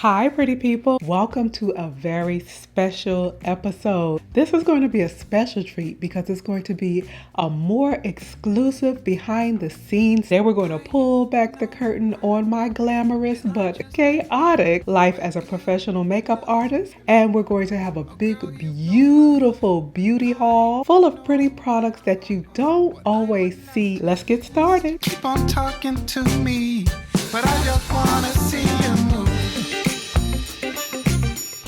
Hi, pretty people. Welcome to a very special episode. This is going to be a special treat because it's going to be a more exclusive behind the scenes. Today we're going to pull back the curtain on my glamorous but chaotic life as a professional makeup artist. And we're going to have a big, beautiful beauty haul full of pretty products that you don't always see. Let's get started. Keep on talking to me, but I just wanna see you move.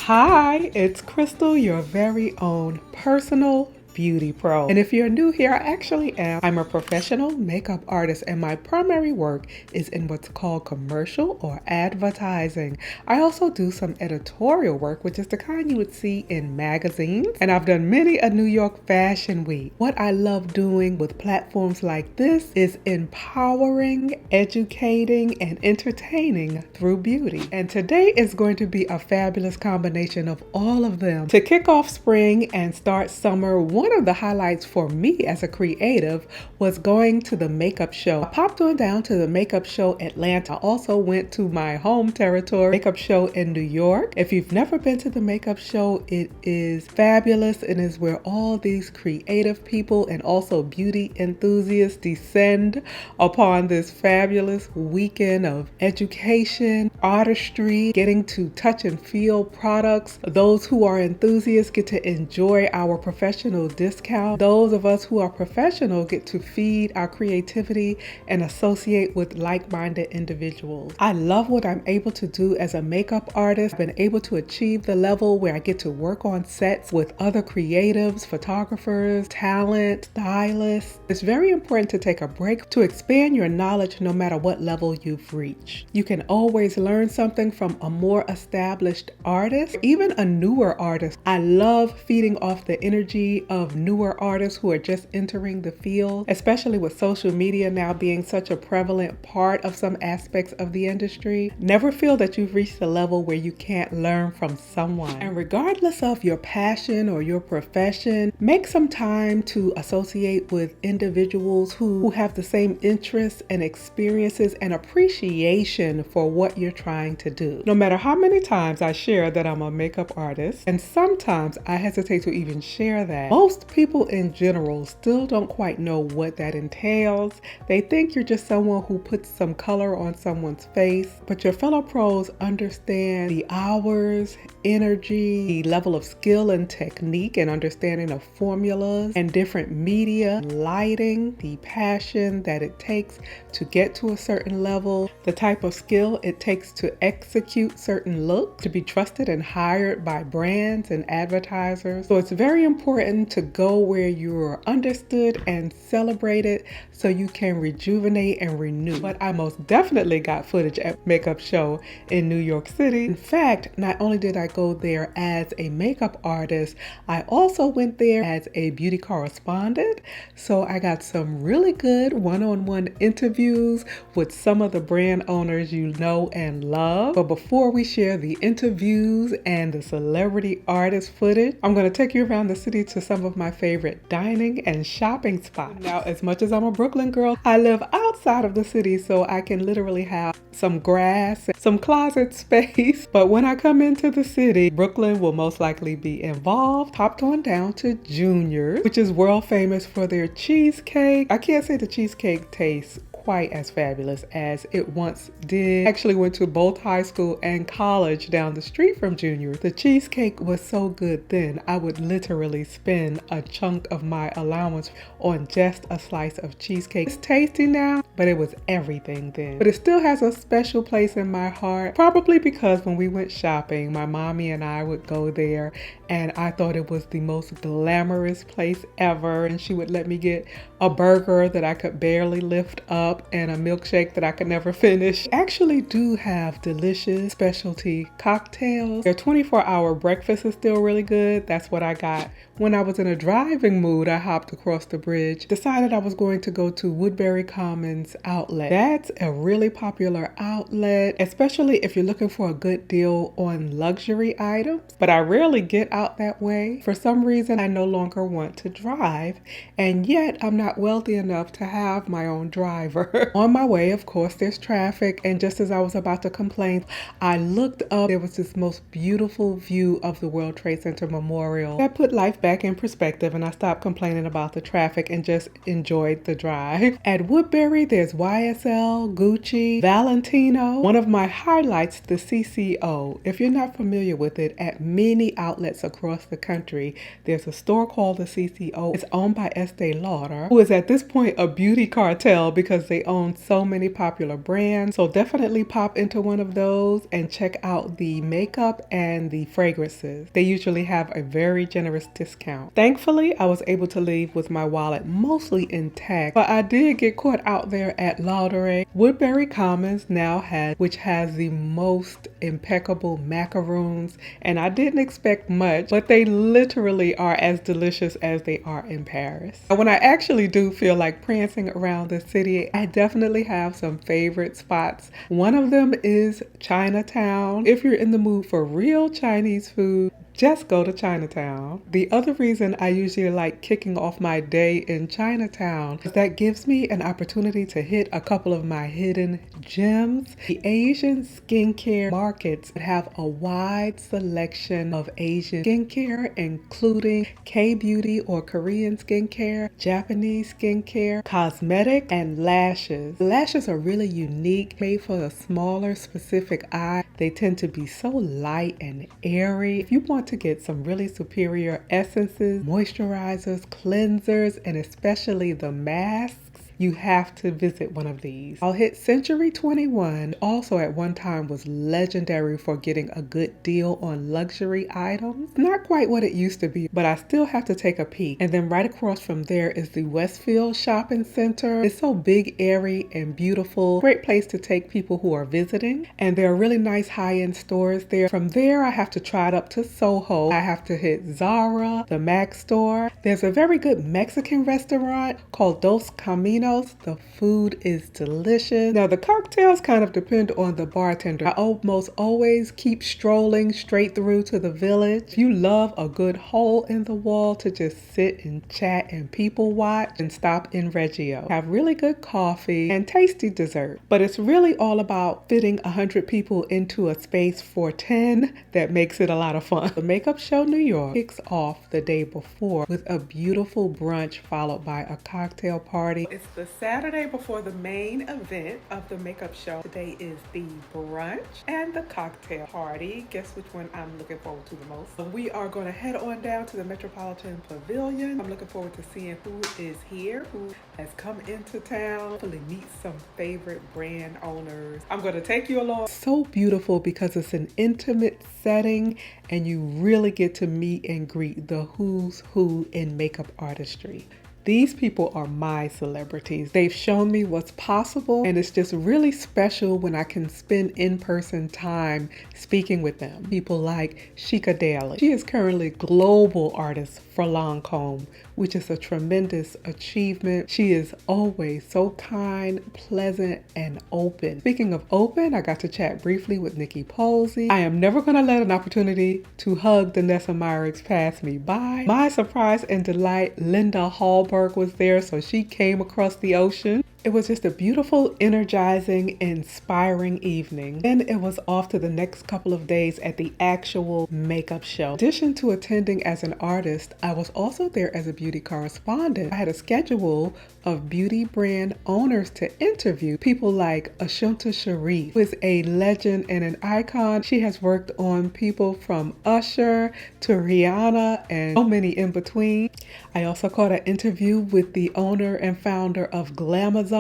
Hi, it's Crystal, your very own personal beauty pro. And if you're new here, I actually am. I'm a professional makeup artist and my primary work is in what's called commercial or advertising. I also do some editorial work, which is the kind you would see in magazines. And I've done many a New York Fashion Week. What I love doing with platforms like this is empowering, educating, and entertaining through beauty. And today is going to be a fabulous combination of all of them. To kick off spring and start summer, one of the highlights for me as a creative was going to the makeup show. I popped on down to the makeup show Atlanta. I also went to my home territory makeup show in New York. If you've never been to the makeup show, it is fabulous. It is where all these creative people and also beauty enthusiasts descend upon this fabulous weekend of education, artistry, getting to touch and feel products. Those who are enthusiasts get to enjoy our professional discount. Those of us who are professional get to feed our creativity and associate with like-minded individuals. I love what I'm able to do as a makeup artist. I've been able to achieve the level where I get to work on sets with other creatives, photographers, talent, stylists. It's very important to take a break to expand your knowledge no matter what level you've reached. You can always learn something from a more established artist, even a newer artist. I love feeding off the energy of newer artists who are just entering the field, especially with social media now being such a prevalent part of some aspects of the industry. Never feel that you've reached a level where you can't learn from someone. And regardless of your passion or your profession, make some time to associate with individuals who have the same interests and experiences and appreciation for what you're trying to do. No matter how many times I share that I'm a makeup artist, and sometimes I hesitate to even share that, most people in general still don't quite know what that entails. They think you're just someone who puts some color on someone's face, but your fellow pros understand the hours, energy, the level of skill and technique and understanding of formulas and different media, lighting, the passion that it takes to get to a certain level, the type of skill it takes to execute certain looks, to be trusted and hired by brands and advertisers. So it's very important to go where you're understood and celebrated so you can rejuvenate and renew. But I most definitely got footage at makeup show in New York City. In fact, not only did I go there as a makeup artist, I also went there as a beauty correspondent. So I got some really good one-on-one interviews with some of the brand owners you know and love. But before we share the interviews and the celebrity artist footage, I'm going to take you around the city to some of my favorite dining and shopping spots. Now, as much as I'm a Brooklyn girl, I live outside of the city, so I can literally have some grass, some closet space. But when I come into the city, Brooklyn will most likely be involved. Popped on down to Junior's, which is world famous for their cheesecake. I can't say the cheesecake tastes quite as fabulous as it once did. I actually went to both high school and college down the street from Junior. The cheesecake was so good then, I would literally spend a chunk of my allowance on just a slice of cheesecake. It's tasty now, but it was everything then. But it still has a special place in my heart, probably because when we went shopping, my mommy and I would go there and I thought it was the most glamorous place ever. And she would let me get a burger that I could barely lift up and a milkshake that I could never finish. Actually do have delicious specialty cocktails. Their 24-hour breakfast is still really good. That's what I got. When I was in a driving mood, I hopped across the bridge, decided I was going to go to Woodbury Commons outlet. That's a really popular outlet, especially if you're looking for a good deal on luxury items. But I rarely get out that way. For some reason, I no longer want to drive, and yet I'm not wealthy enough to have my own driver. On my way, of course, there's traffic, and just as I was about to complain, I looked up. There was this most beautiful view of the World Trade Center Memorial. That put life back in perspective, and I stopped complaining about the traffic and just enjoyed the drive. At Woodbury, there's YSL, Gucci, Valentino. One of my highlights, the CCO. If you're not familiar with it, at many outlets across the country, there's a store called the CCO. It's owned by Estee Lauder, who is at this point a beauty cartel because they own so many popular brands. So definitely pop into one of those and check out the makeup and the fragrances. They usually have a very generous discount. Thankfully, I was able to leave with my wallet mostly intact, but I did get caught out there at LIBRE. Woodbury Commons now which has the most impeccable macaroons, and I didn't expect much, but they literally are as delicious as they are in Paris. When I actually do feel like prancing around the city, I definitely have some favorite spots. One of them is Chinatown. If you're in the mood for real Chinese food, just go to Chinatown. The other reason I usually like kicking off my day in Chinatown is that gives me an opportunity to hit a couple of my hidden gems. The Asian skincare markets have a wide selection of Asian skincare, including K-beauty or Korean skincare, Japanese skincare, cosmetics, and lashes. Lashes are really unique, made for a smaller specific eye. They tend to be so light and airy. If you want to get some really superior essences, moisturizers, cleansers, and especially the masks, you have to visit one of these. I'll hit Century 21. Also at one time was legendary for getting a good deal on luxury items. Not quite what it used to be, but I still have to take a peek. And then right across from there is the Westfield Shopping Center. It's so big, airy, and beautiful. Great place to take people who are visiting. And there are really nice high-end stores there. From there, I have to trot up to Soho. I have to hit Zara, the MAC store. There's a very good Mexican restaurant called Dos Caminos. The food is delicious. Now the cocktails kind of depend on the bartender. I almost always keep strolling straight through to the Village. You love a good hole in the wall to just sit and chat and people watch, and stop in Reggio. Have really good coffee and tasty dessert. But it's really all about fitting 100 people into a space for 10 that makes it a lot of fun. The Makeup Show New York kicks off the day before with a beautiful brunch followed by a cocktail party. It's the Saturday before the main event of the makeup show. Today is the brunch and the cocktail party. Guess which one I'm looking forward to the most? We are going to head on down to the Metropolitan Pavilion. I'm looking forward to seeing who is here, who has come into town. Hopefully meet some favorite brand owners. I'm going to take you along. So beautiful because it's an intimate setting and you really get to meet and greet the who's who in makeup artistry. These people are my celebrities. They've shown me what's possible, and it's just really special when I can spend in-person time speaking with them. People like Sheikah Daly. She is currently global artist for Lancome, which is a tremendous achievement. She is always so kind, pleasant, and open. Speaking of open, I got to chat briefly with Nikki Posey. I am never going to let an opportunity to hug Danessa Myricks pass me by. My surprise and delight, Linda Hallberg was there, so she came across the ocean. It was just a beautiful, energizing, inspiring evening. Then it was off to the next couple of days at the actual makeup show. In addition to attending as an artist, I was also there as a beauty correspondent. I had a schedule of beauty brand owners to interview. People like Ashunta Sharif, who is a legend and an icon. She has worked on people from Usher to Rihanna and so many in between. I also caught an interview with the owner and founder of Glamazon,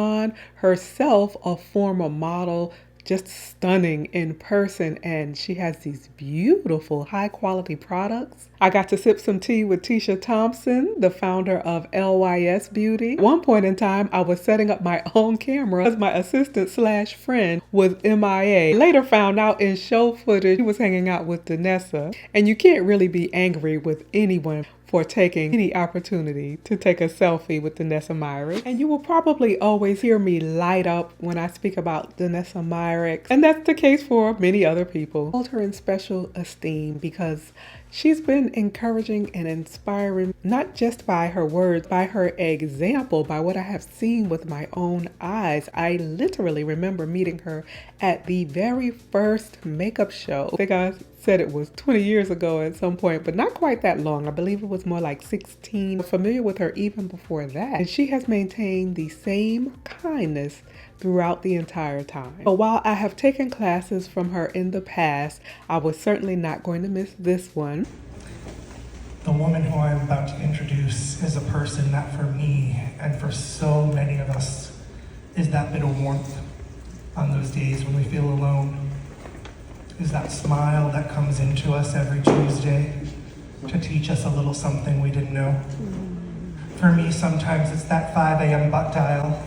herself a former model, just stunning in person, and she has these beautiful high quality products. I got to sip some tea with Tisha Thompson, the founder of LYS Beauty. At one point in time, I was setting up my own camera as my assistant / friend was MIA. Later found out in show footage he was hanging out with Danessa, and you can't really be angry with anyone for taking any opportunity to take a selfie with Danessa Myricks. And you will probably always hear me light up when I speak about Danessa Myricks, and that's the case for many other people. I hold her in special esteem because She's been encouraging and inspiring, not just by her words, by her example, by what I have seen with my own eyes. I literally remember meeting her at the very first makeup show. I think I said it was 20 years ago at some point, but not quite that long. I believe it was more like 16. I'm familiar with her even before that. And she has maintained the same kindness throughout the entire time. But while I have taken classes from her in the past, I was certainly not going to miss this one. The woman who I'm about to introduce is a person that for me and for so many of us is that bit of warmth on those days when we feel alone. Is that smile that comes into us every Tuesday to teach us a little something we didn't know. For me, sometimes it's that 5 a.m. butt dial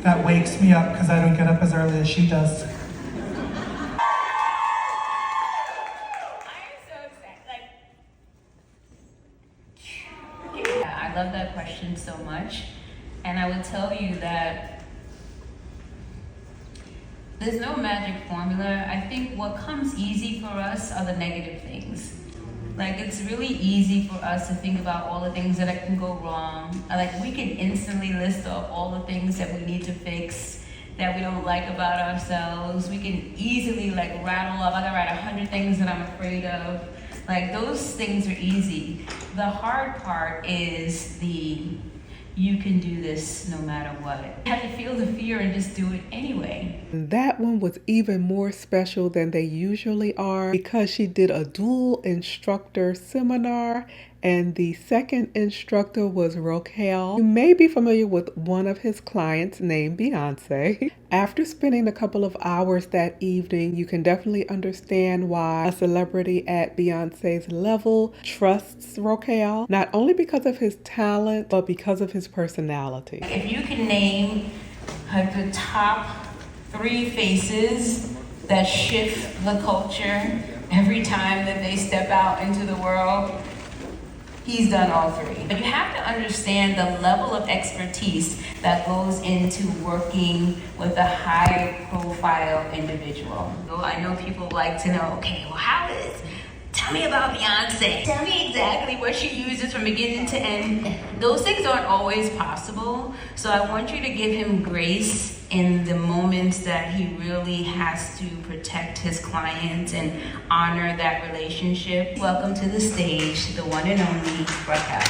that wakes me up because I don't get up as early as she does. I am so excited. Yeah, I love that question so much. And I would tell you that there's no magic formula. I think what comes easy for us are the negative things. Like, it's really easy for us to think about all the things that can go wrong. Like, we can instantly list off all the things that we need to fix, that we don't like about ourselves. We can easily like rattle off, I can write 100 things that I'm afraid of. Like, those things are easy. The hard part is you can do this no matter what. You have to feel the fear and just do it anyway. That one was even more special than they usually are because she did a dual instructor seminar, and the second instructor was Rochelle. You may be familiar with one of his clients named Beyonce. After spending a couple of hours that evening, you can definitely understand why a celebrity at Beyonce's level trusts Rochelle, not only because of his talent, but because of his personality. If you can name the top 3 faces that shift the culture every time that they step out into the world, he's done all 3. But you have to understand the level of expertise that goes into working with a high-profile individual. So I know people like to know, okay, well, tell me about Beyonce. Tell me exactly what she uses from beginning to end. Those things aren't always possible. So I want you to give him grace in the moments that he really has to protect his clients and honor that relationship. Welcome to the stage, the one and only Raquel.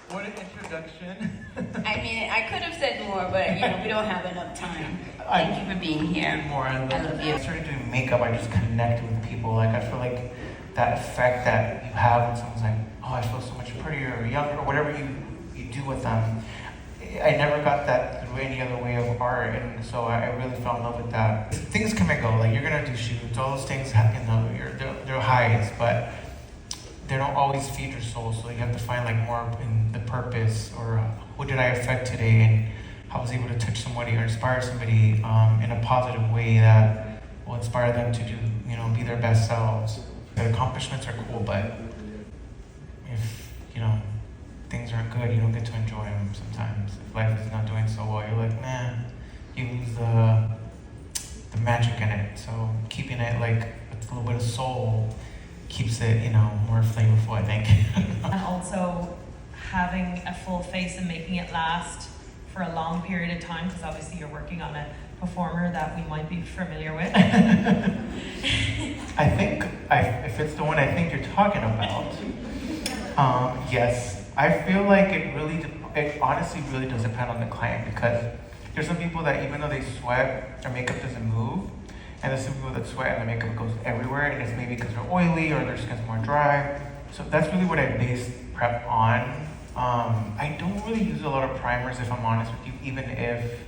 What an introduction. I mean, I could have said more, but we don't have enough time. Thank you for being here. More. I love you. I started doing makeup, I just connected with people. Like, I feel like that effect that you have when someone's like, oh, I feel so much prettier or younger, or whatever you do with them. I never got that through any other way of art, and so I really fell in love with that. Things come and go. Like, you're gonna do shoots, all those things happen. They're highs, but they don't always feed your soul. So you have to find like more in the purpose, or who did I affect today, and how I was able to touch somebody or inspire somebody in a positive way that will inspire them to do, be their best selves. The accomplishments are cool, but if things aren't good, you don't get to enjoy them sometimes. If life is not doing so well, you're like, man, you lose the magic in it. So keeping it like a little bit of soul keeps it, more flavorful, I think. And also having a full face and making it last for a long period of time, because obviously you're working on a performer that we might be familiar with. I think, if it's the one I think you're talking about, yes. I feel like it honestly really does depend on the client, because there's some people that even though they sweat, their makeup doesn't move, and there's some people that sweat and their makeup goes everywhere, and it's maybe because they're oily or their skin's more dry. So that's really what I base prep on. I don't really use a lot of primers, if I'm honest with you, even if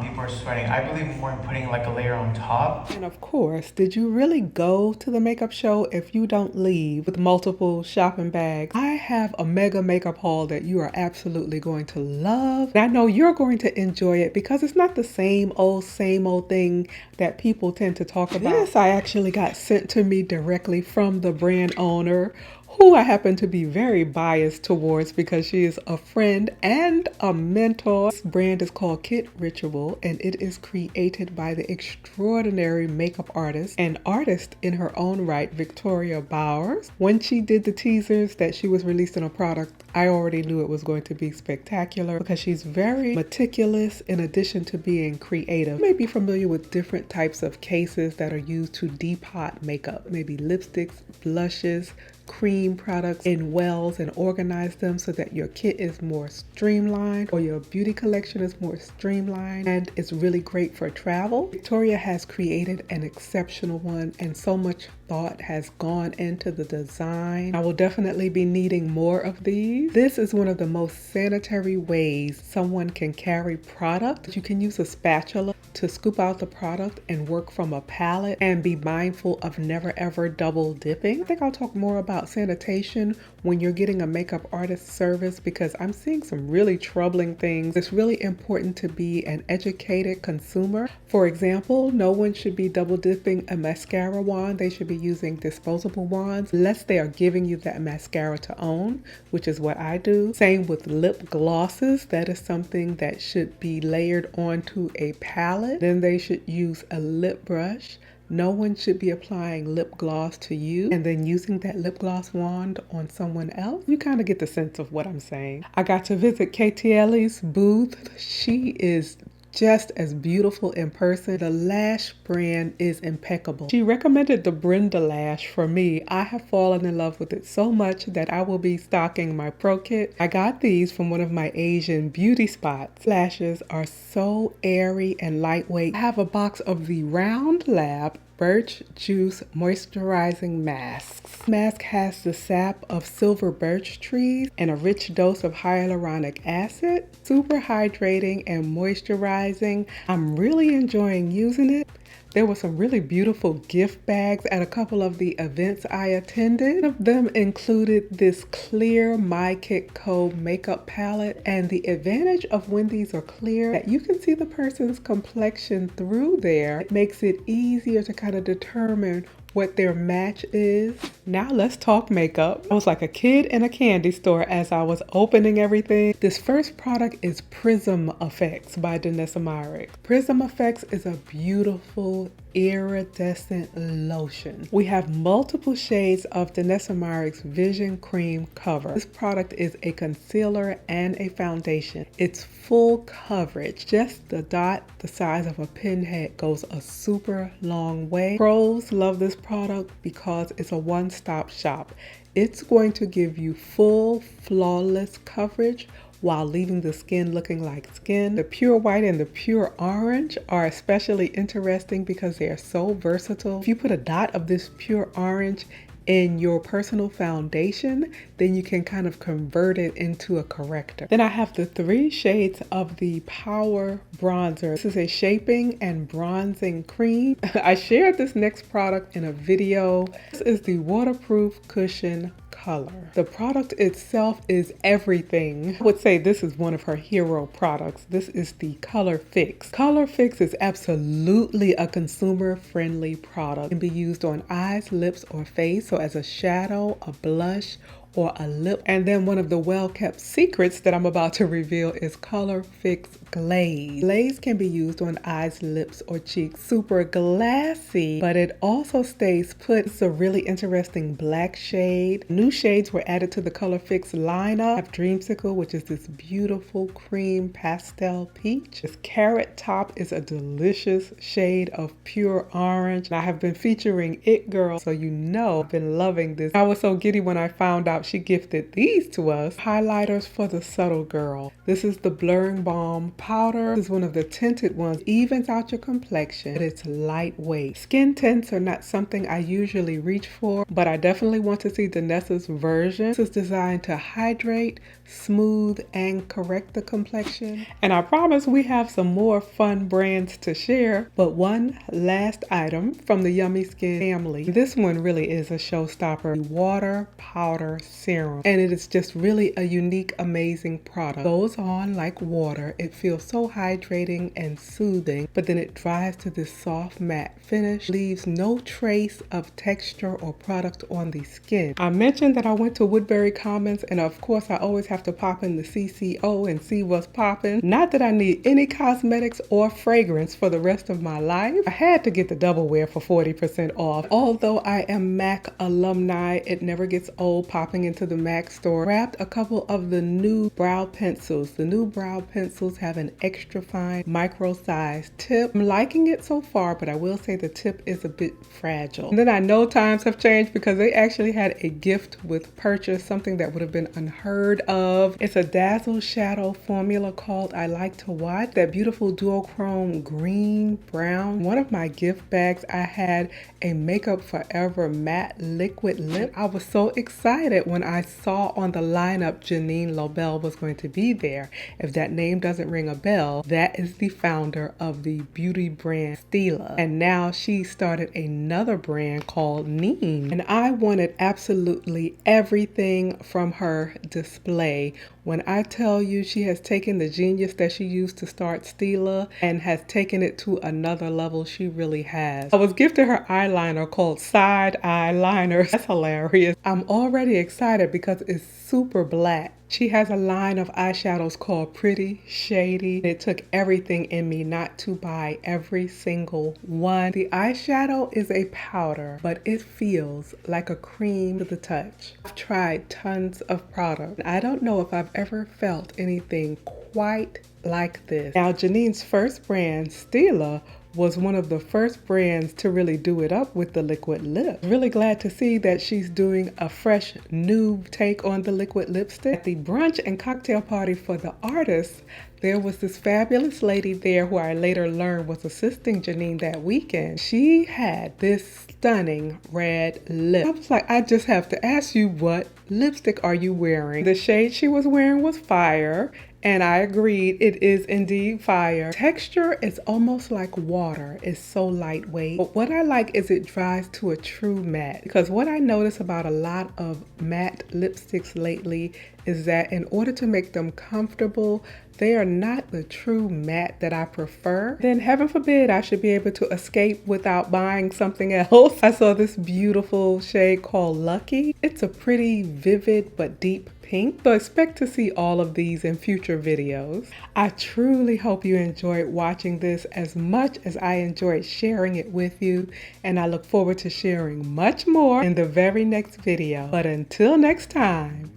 people are sweating. I believe more in putting like a layer on top. And of course, did you really go to the makeup show if you don't leave with multiple shopping bags? I have a mega makeup haul that you are absolutely going to love. And I know you're going to enjoy it because it's not the same old thing that people tend to talk about. This I actually got sent to me directly from the brand owner, who I happen to be very biased towards because she is a friend and a mentor. This brand is called Kit Ritual, and it is created by the extraordinary makeup artist and artist in her own right, Victoria Bowers. When she did the teasers that she was releasing a product, I already knew it was going to be spectacular because she's very meticulous in addition to being creative. You may be familiar with different types of cases that are used to depot makeup, maybe lipsticks, blushes, cream products in wells, and organize them so that your kit is more streamlined or your beauty collection is more streamlined, and it's really great for travel. Victoria has created an exceptional one, and so much thought has gone into the design. I will definitely be needing more of these. This is one of the most sanitary ways someone can carry product. You can use a spatula to scoop out the product and work from a palette and be mindful of never ever double dipping. I think I'll talk more about sanitation when you're getting a makeup artist service because I'm seeing some really troubling things. It's really important to be an educated consumer. For example, no one should be double dipping a mascara wand. They should be using disposable wands unless they are giving you that mascara to own, which is what I do. Same with lip glosses. That is something that should be layered onto a palette. Then they should use a lip brush. No one should be applying lip gloss to you and then using that lip gloss wand on someone else. You kind of get the sense of what I'm saying. I got to visit KTLE's booth. She is just as beautiful in person. The lash brand is impeccable. She recommended the Brenda lash for me. I have fallen in love with it so much that I will be stocking my pro kit. I got these from one of my Asian beauty spots. Lashes are so airy and lightweight. I have a box of the Round Lab Birch Juice Moisturizing Masks. This mask has the sap of silver birch trees and a rich dose of hyaluronic acid. Super hydrating and moisturizing. I'm really enjoying using it. There were some really beautiful gift bags at a couple of the events I attended. One of them included this clear My Kit Co makeup palette, and the advantage of when these are clear that you can see the person's complexion through there. It makes it easier to kind of determine what their match is. Now let's talk makeup. I was like a kid in a candy store as I was opening everything. This first product is Prism Effects by Danessa Myrick. Prism Effects is a beautiful iridescent lotion. We have multiple shades of Danessa Myrick's Vision Cream Cover. This product is a concealer and a foundation. It's full coverage. Just the dot the size of a pinhead goes a super long way. Pros love this product because it's a one-stop shop. It's going to give you full, flawless coverage while leaving the skin looking like skin. The pure white and the pure orange are especially interesting because they are so versatile. If you put a dot of this pure orange in your personal foundation, then you can kind of convert it into a corrector. Then I have the 3 shades of the Power Bronzer. This is a shaping and bronzing cream. I shared this next product in a video. This is the Waterproof Cushion Color. The product itself is everything. I would say this is one of her hero products. This is the Color Fix. Color Fix is absolutely a consumer-friendly product. It can be used on eyes, lips, or face, so as a shadow, a blush, or a lip. And then one of the well-kept secrets that I'm about to reveal is Color Fix Glaze. Glaze can be used on eyes, lips, or cheeks. Super glassy, but it also stays put. It's a really interesting black shade. New shades were added to the Color Fix lineup. I have Dreamsicle, which is this beautiful cream pastel peach. This Carrot Top is a delicious shade of pure orange. And I have been featuring It Girl, so you know I've been loving this. I was so giddy when I found out she gifted these to us. Highlighters for the subtle girl. This is the Blurring Balm Powder. This is one of the tinted ones. Evens out your complexion, but it's lightweight. Skin tints are not something I usually reach for, but I definitely want to see Danessa's version. This is designed to hydrate, smooth, and correct the complexion. And I promise we have some more fun brands to share, but one last item from the Yummy Skin family. This one really is a showstopper. The Water Powder serum, and it is just really a unique, amazing product. Goes on like water. It feels so hydrating and soothing, but then it dries to this soft matte finish, leaves no trace of texture or product on the skin. I mentioned that I went to Woodbury Commons, and of course I always have to pop in the CCO and see what's popping. Not that I need any cosmetics or fragrance for the rest of my life. I had to get the double wear for 40% off. Although I am MAC alumni, it never gets old popping into the MAC store. Grabbed a couple of the new brow pencils. The new brow pencils have an extra fine micro size tip. I'm liking it so far, but I will say the tip is a bit fragile. And then I know times have changed because they actually had a gift with purchase, something that would have been unheard of. It's a Dazzle shadow formula called I Like to Watch. That beautiful duochrome green, brown. One of my gift bags, I had a Makeup Forever matte liquid lip. I was so excited when I saw on the lineup Janine Lobel was going to be there. If that name doesn't ring a bell, that is the founder of the beauty brand Stila. And now she started another brand called Neem. And I wanted absolutely everything from her display. When I tell you she has taken the genius that she used to start Stila and has taken it to another level, she really has. I was gifted her eyeliner called Side Eyeliner. That's hilarious. I'm already excited because it's super black. She has a line of eyeshadows called Pretty Shady. It took everything in me not to buy every single one. The eyeshadow is a powder, but it feels like a cream to the touch. I've tried tons of product. I don't know if I've ever felt anything quite like this. Now, Janine's first brand, Stila, was one of the first brands to really do it up with the liquid lip. Really glad to see that she's doing a fresh new take on the liquid lipstick. At the brunch and cocktail party for the artists, there was this fabulous lady there who I later learned was assisting Janine that weekend. She had this stunning red lip. I was like, I just have to ask you, what lipstick are you wearing? The shade she was wearing was Fire. And I agreed, it is indeed fire. Texture is almost like water. It's so lightweight. But what I like is it dries to a true matte. Because what I notice about a lot of matte lipsticks lately is that in order to make them comfortable, they are not the true matte that I prefer. Then heaven forbid I should be able to escape without buying something else. I saw this beautiful shade called Lucky. It's a pretty vivid but deep pink. So expect to see all of these in future videos. I truly hope you enjoyed watching this as much as I enjoyed sharing it with you. And I look forward to sharing much more in the very next video. But until next time,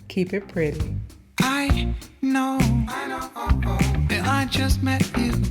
keep it pretty. I know that I just met you.